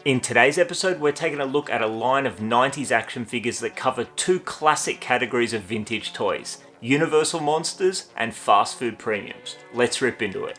In today's episode, we're taking a look at a line of 90s action figures that cover two classic categories of vintage toys: Universal Monsters and fast food premiums. Let's rip into it.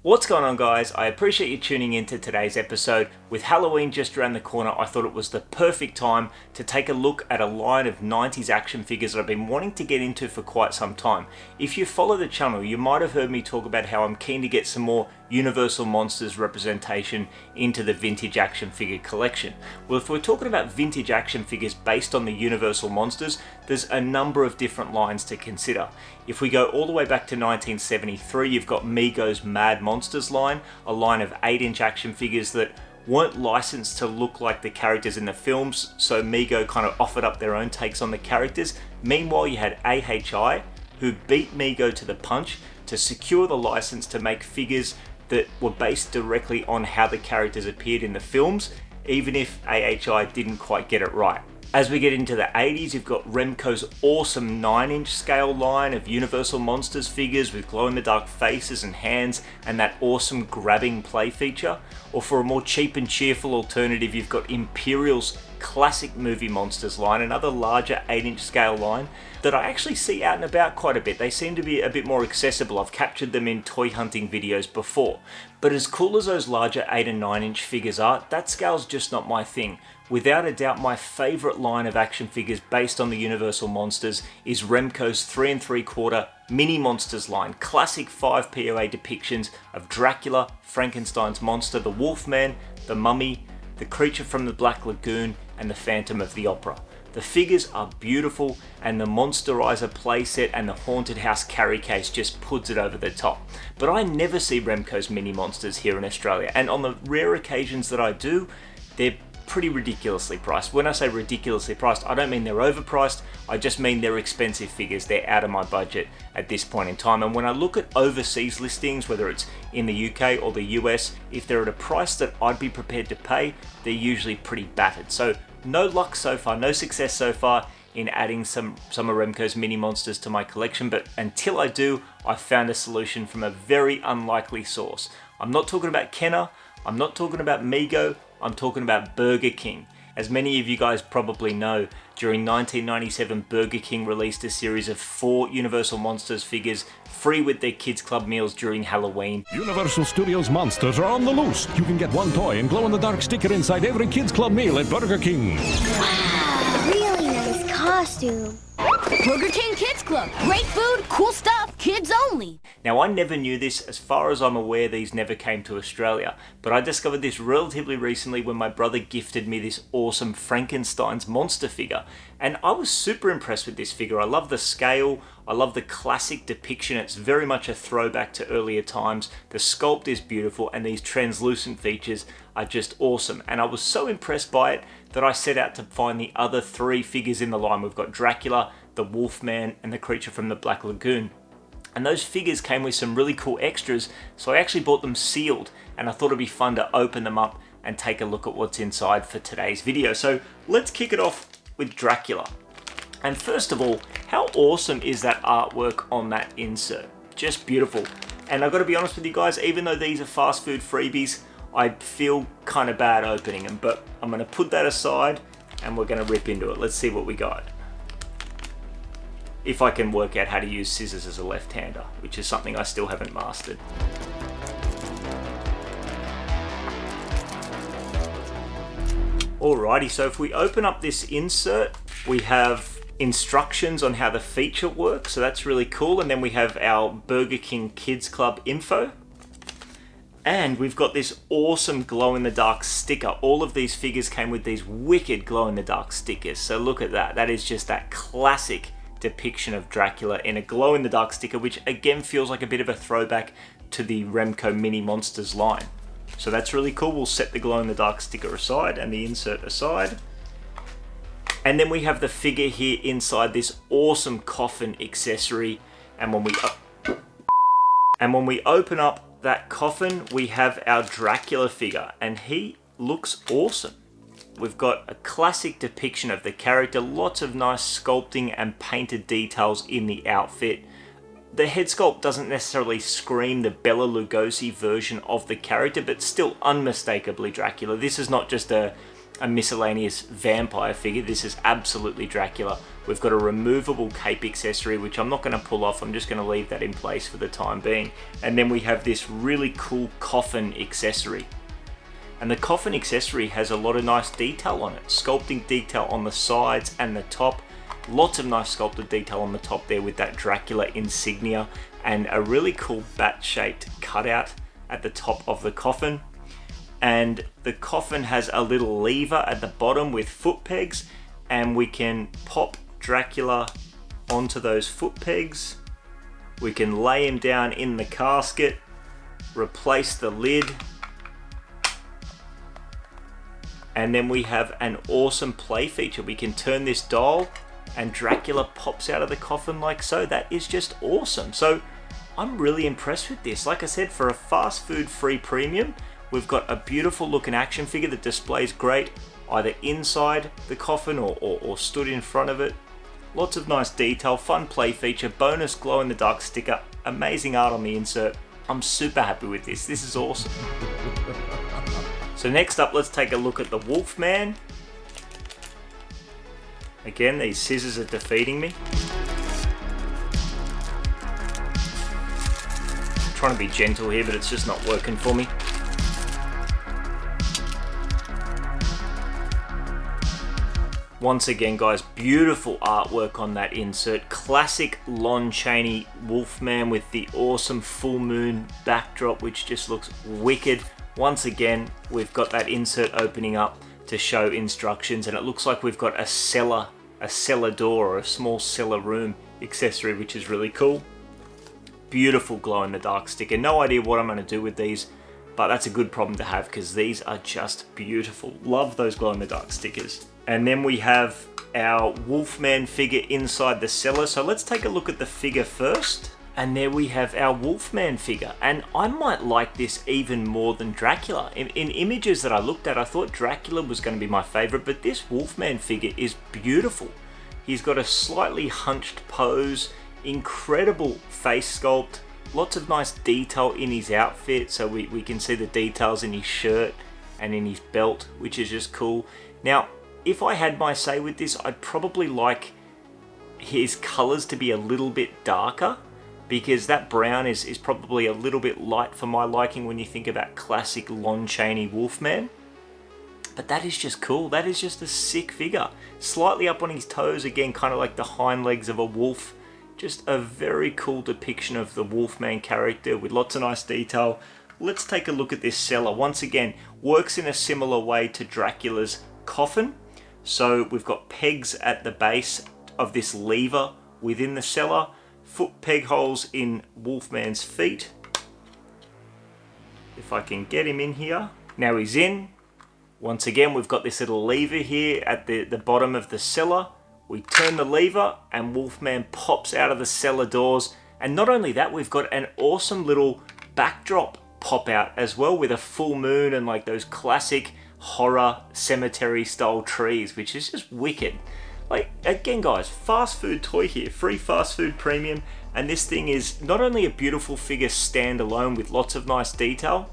What's going on, guys? I appreciate you tuning in to today's episode. With Halloween just around the corner, I thought it was the perfect time to take a look at a line of 90s action figures that I've been wanting to get into for quite some time. If you follow the channel, you might have heard me talk about how I'm keen to get some more Universal Monsters representation into the vintage action figure collection. Well, if we're talking about vintage action figures based on the Universal Monsters, there's a number of different lines to consider. If we go all the way back to 1973, you've got Mego's Mad Monsters line, a line of 8-inch action figures that weren't licensed to look like the characters in the films, so Mego kind of offered up their own takes on the characters. Meanwhile, you had AHI, who beat Mego to the punch to secure the license to make figures that were based directly on how the characters appeared in the films, even if AHI didn't quite get it right. As we get into the 80s, you've got Remco's awesome 9-inch scale line of Universal Monsters figures with glow-in-the-dark faces and hands and that awesome grabbing play feature. Or for a more cheap and cheerful alternative, you've got Imperial's classic movie monsters line, another larger 8-inch scale line that I actually see out and about quite a bit. They seem to be a bit more accessible. I've captured them in toy hunting videos before. But as cool as those larger 8 and 9-inch figures are, that scale's just not my thing. Without a doubt, my favourite line of action figures based on the Universal Monsters is Remco's 3 3/4 Mini Monsters line. Classic 5 POA depictions of Dracula, Frankenstein's monster, the Wolfman, the Mummy, the creature from the Black Lagoon, and the Phantom of the Opera. The figures are beautiful, and the Monsterizer playset and the Haunted House carry case just puts it over the top. But I never see Remco's Mini Monsters here in Australia, and on the rare occasions that I do, they're pretty ridiculously priced. When I say ridiculously priced, I don't mean they're overpriced, I just mean they're expensive figures. They're out of my budget at this point in time. And when I look at overseas listings, whether it's in the UK or the US, if they're at a price that I'd be prepared to pay, they're usually pretty battered. So no luck so far, no success so far in adding some of Remco's Mini Monsters to my collection, but until I do, I've found a solution from a very unlikely source. I'm not talking about Kenner, I'm not talking about Mego, I'm talking about Burger King. As many of you guys probably know, during 1997, Burger King released a series of 4 Universal Monsters figures free with their Kids Club meals during Halloween. Universal Studios Monsters are on the loose. You can get one toy and glow-in-the-dark sticker inside every Kids Club meal at Burger King. Wow, really nice costume. Burger King Kids Club. Great food, cool stuff, kids only. Now, I never knew this. As far as I'm aware, these never came to Australia, but I discovered this relatively recently when my brother gifted me this awesome Frankenstein's monster figure, and I was super impressed with this figure. I love the scale, I love the classic depiction. It's very much a throwback to earlier times. The sculpt is beautiful, and these translucent features are just awesome, and I was so impressed by it that I set out to find the other 3 figures in the line. We've got Dracula, the Wolfman, and the creature from the Black Lagoon. And those figures came with some really cool extras, so I actually bought them sealed, and I thought it'd be fun to open them up and take a look at what's inside for today's video. So let's kick it off with Dracula. And first of all, how awesome is that artwork on that insert? Just beautiful. And I've got to be honest with you guys, even though these are fast food freebies, I feel kind of bad opening them, but I'm going to put that aside and we're going to rip into it. Let's see what we got. If I can work out how to use scissors as a left-hander, which is something I still haven't mastered. Alrighty, so if we open up this insert, we have instructions on how the feature works, so that's really cool, and then we have our Burger King Kids Club info. And we've got this awesome glow-in-the-dark sticker. All of these figures came with these wicked glow-in-the-dark stickers, so look at that. That is just that classic depiction of Dracula in a glow-in-the-dark sticker, which again feels like a bit of a throwback to the Remco Mini Monsters line. So that's really cool. We'll set the glow-in-the-dark sticker aside and the insert aside. And then we have the figure here inside this awesome coffin accessory. And when we open up that coffin, we have our Dracula figure, and he looks awesome. we've got a classic depiction of the character, lots of nice sculpting and painted details in the outfit. The head sculpt doesn't necessarily scream the Bela Lugosi version of the character, but still unmistakably Dracula. This is not just a miscellaneous vampire figure, this is absolutely Dracula. We've got a removable cape accessory, which I'm not going to pull off, I'm just going to leave that in place for the time being. And then we have this really cool coffin accessory. And the coffin accessory has a lot of nice detail on it, sculpting detail on the sides and the top. Lots of nice sculpted detail on the top there with that Dracula insignia, and a really cool bat-shaped cutout at the top of the coffin. And the coffin has a little lever at the bottom with foot pegs, and we can pop Dracula onto those foot pegs. We can lay him down in the casket, replace the lid, and then we have an awesome play feature. We can turn this dial and Dracula pops out of the coffin like so. That is just awesome. So I'm really impressed with this. Like I said, for a fast food free premium, we've got a beautiful looking action figure that displays great either inside the coffin or stood in front of it. Lots of nice detail, fun play feature, bonus glow in the dark sticker, amazing art on the insert. I'm super happy with this. This is awesome. So next up, let's take a look at the Wolfman. Again, these scissors are defeating me. I'm trying to be gentle here, but it's just not working for me. Once again, guys, beautiful artwork on that insert. Classic Lon Chaney Wolfman with the awesome full moon backdrop, which just looks wicked. Once again, we've got that insert opening up to show instructions, and it looks like we've got a cellar door or a small cellar room accessory, which is really cool. Beautiful glow in the dark sticker. No idea what I'm going to do with these, but that's a good problem to have because these are just beautiful. Love those glow in the dark stickers. And then we have our Wolfman figure inside the cellar. So let's take a look at the figure first. And there we have our Wolfman figure, and I might like this even more than Dracula. In images that I looked at, I thought Dracula was going to be my favourite, but this Wolfman figure is beautiful. He's got a slightly hunched pose, incredible face sculpt, lots of nice detail in his outfit, so we can see the details in his shirt and in his belt, which is just cool. Now, if I had my say with this, I'd probably like his colours to be a little bit darker, because that brown is probably a little bit light for my liking when you think about classic Lon Chaney Wolfman. But that is just cool. That is just a sick figure. Slightly up on his toes, again, kind of like the hind legs of a wolf. Just a very cool depiction of the Wolfman character with lots of nice detail. Let's take a look at this cellar. Once again, works in a similar way to Dracula's coffin. So we've got pegs at the base of this lever within the cellar. Foot peg holes in Wolfman's feet. If I can get him in here. Now he's in. Once again, we've got this little lever here at the bottom of the cellar. We turn the lever and Wolfman pops out of the cellar doors. And not only that, we've got an awesome little backdrop pop out as well with a full moon and like those classic horror cemetery style trees, which is just wicked. Like, again guys, fast food toy here, free fast food premium, and this thing is not only a beautiful figure standalone with lots of nice detail,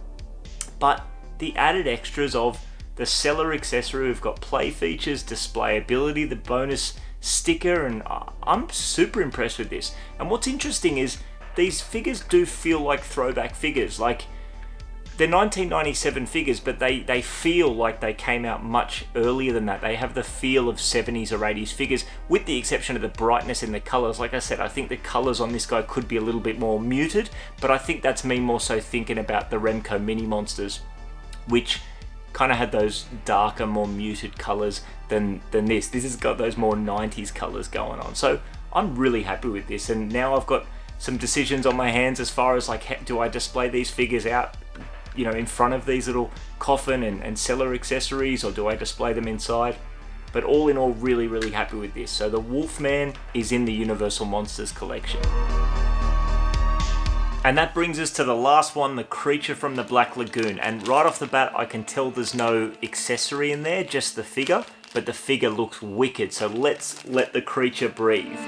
but the added extras of the cellar accessory. We've got play features, display ability, the bonus sticker, and I'm super impressed with this. And what's interesting is these figures do feel like throwback figures. Like, they're 1997 figures, but they feel like they came out much earlier than that. They have the feel of 70s or 80s figures, with the exception of the brightness in the colors. Like I said, I think the colors on this guy could be a little bit more muted, but I think that's me more so thinking about the Remco mini monsters, which kind of had those darker, more muted colors than this. This has got those more 90s colors going on. So I'm really happy with this, and now I've got some decisions on my hands as far as like, do I display these figures out, you know, in front of these little coffin and cellar accessories, or do I display them inside? But all in all, really, really happy with this. So the Wolfman is in the Universal Monsters collection. And that brings us to the last one, the creature from the Black Lagoon. And right off the bat, I can tell there's no accessory in there, just the figure. But the figure looks wicked, so let's let the creature breathe.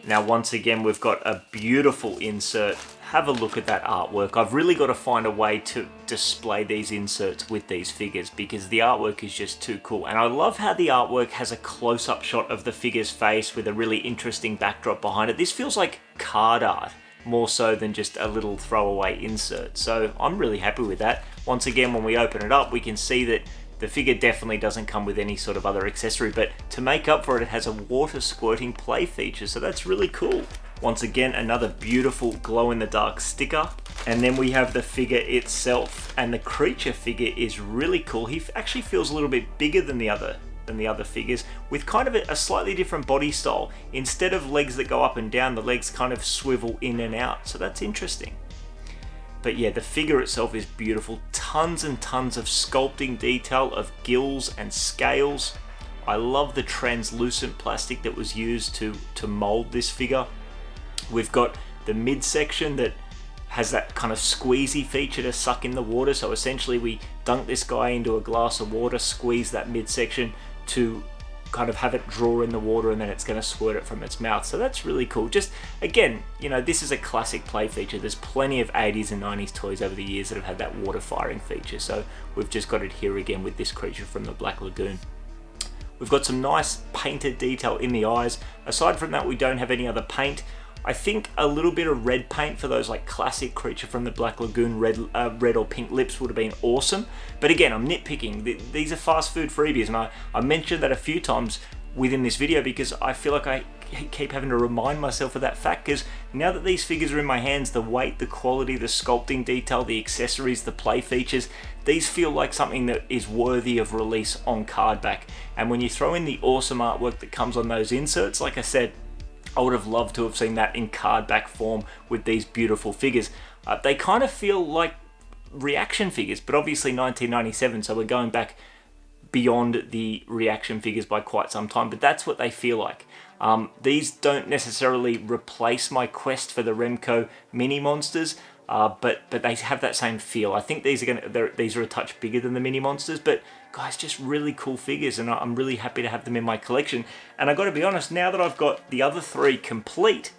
Now once again, we've got a beautiful insert. Have a look at that artwork. I've really got to find a way to display these inserts with these figures because the artwork is just too cool. And I love how the artwork has a close-up shot of the figure's face with a really interesting backdrop behind it. This feels like card art more so than just a little throwaway insert. So I'm really happy with that. Once again, when we open it up, we can see that the figure definitely doesn't come with any sort of other accessory, but to make up for it, it has a water squirting play feature, so that's really cool. Once again, another beautiful glow-in-the-dark sticker. And then we have the figure itself, and the creature figure is really cool. He actually feels a little bit bigger than the other figures, with kind of a slightly different body style. Instead of legs that go up and down, the legs kind of swivel in and out, so that's interesting. But yeah, the figure itself is beautiful. Tons and tons of sculpting detail of gills and scales. I love the translucent plastic that was used to mold this figure. We've got the midsection that has that kind of squeezy feature to suck in the water. So essentially we dunk this guy into a glass of water, squeeze that midsection to kind of have it draw in the water, and then it's going to squirt it from its mouth. So that's really cool. Just again, you know, this is a classic play feature. There's plenty of 80s and 90s toys over the years that have had that water firing feature. So we've just got it here again with this creature from the Black Lagoon. We've got some nice painted detail in the eyes. Aside from that, we don't have any other paint. I think a little bit of red paint for those like classic creature from the Black Lagoon red or pink lips would have been awesome. But again, I'm nitpicking. These are fast food freebies, and I mentioned that a few times within this video because I feel like I keep having to remind myself of that fact, because now that these figures are in my hands, the weight, the quality, the sculpting detail, the accessories, the play features, these feel like something that is worthy of release on card back. And when you throw in the awesome artwork that comes on those inserts, like I said, I would have loved to have seen that in card back form with these beautiful figures. They kind of feel like reaction figures, but obviously 1997, so we're going back beyond the reaction figures by quite some time, but that's what they feel like. These don't necessarily replace my quest for the Remco mini monsters, but they have that same feel. I think these are a touch bigger than the mini monsters, but guys, just really cool figures, and I'm really happy to have them in my collection. And I got to be honest, now that I've got the other three complete,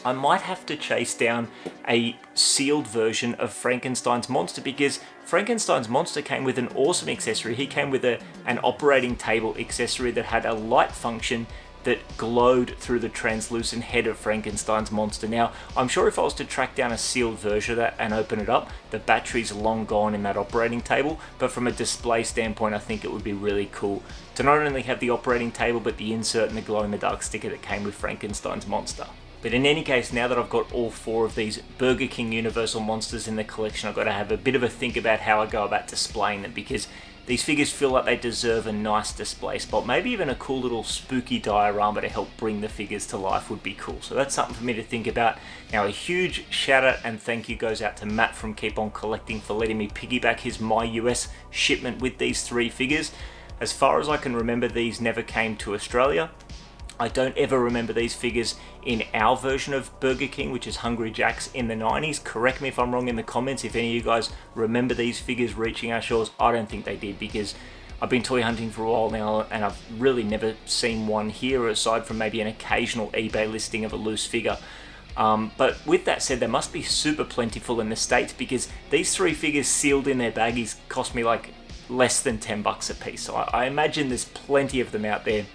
I might have to chase down a sealed version of Frankenstein's monster, because Frankenstein's monster came with an awesome accessory. He came with an operating table accessory that had a light function that glowed through the translucent head of Frankenstein's monster. Now, I'm sure if I was to track down a sealed version of that and open it up, the battery's long gone in that operating table, but from a display standpoint, I think it would be really cool to not only have the operating table, but the insert and the glow-in-the-dark sticker that came with Frankenstein's monster. But in any case, now that I've got all four of these Burger King Universal monsters in the collection, I've got to have a bit of a think about how I go about displaying them, because these figures feel like they deserve a nice display spot. Maybe even a cool little spooky diorama to help bring the figures to life would be cool. So that's something for me to think about. Now, a huge shout out and thank you goes out to Matt from Keep On Collecting for letting me piggyback his My US shipment with these three figures. As far as I can remember, these never came to Australia. I don't ever remember these figures in our version of Burger King, which is Hungry Jack's in the 90s. Correct me if I'm wrong in the comments. If any of you guys remember these figures reaching our shores, I don't think they did, because I've been toy hunting for a while now and I've really never seen one here aside from maybe an occasional eBay listing of a loose figure. But with that said, they must be super plentiful in the States, because these three figures sealed in their baggies cost me like less than 10 bucks a piece. So I imagine there's plenty of them out there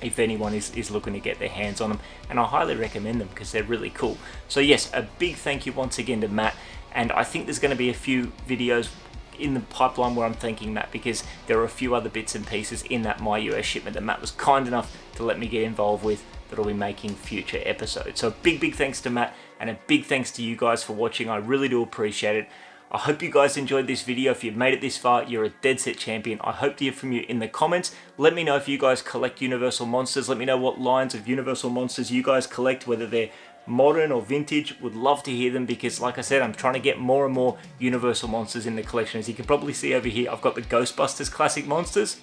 if anyone is looking to get their hands on them, and I highly recommend them because they're really cool. So yes, a big thank you once again to Matt, and I think there's going to be a few videos in the pipeline where I'm thanking Matt, because there are a few other bits and pieces in that My US shipment that Matt was kind enough to let me get involved with that I'll be making future episodes. So big thanks to Matt, and a big thanks to you guys for watching. I really do appreciate it. I hope you guys enjoyed this video. If you've made it this far, you're a dead set champion. I hope to hear from you in the comments. Let me know if you guys collect Universal Monsters. Let me know what lines of Universal Monsters you guys collect, whether they're modern or vintage. Would love to hear them, because like I said, I'm trying to get more and more Universal Monsters in the collection. As you can probably see over here, I've got the Ghostbusters classic monsters,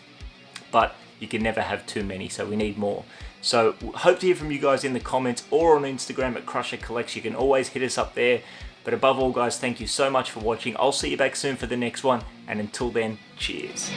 but you can never have too many, so we need more. So hope to hear from you guys in the comments or on Instagram at Crusher Collects. You can always hit us up there. But above all, guys, thank you so much for watching. I'll see you back soon for the next one, and until then, cheers.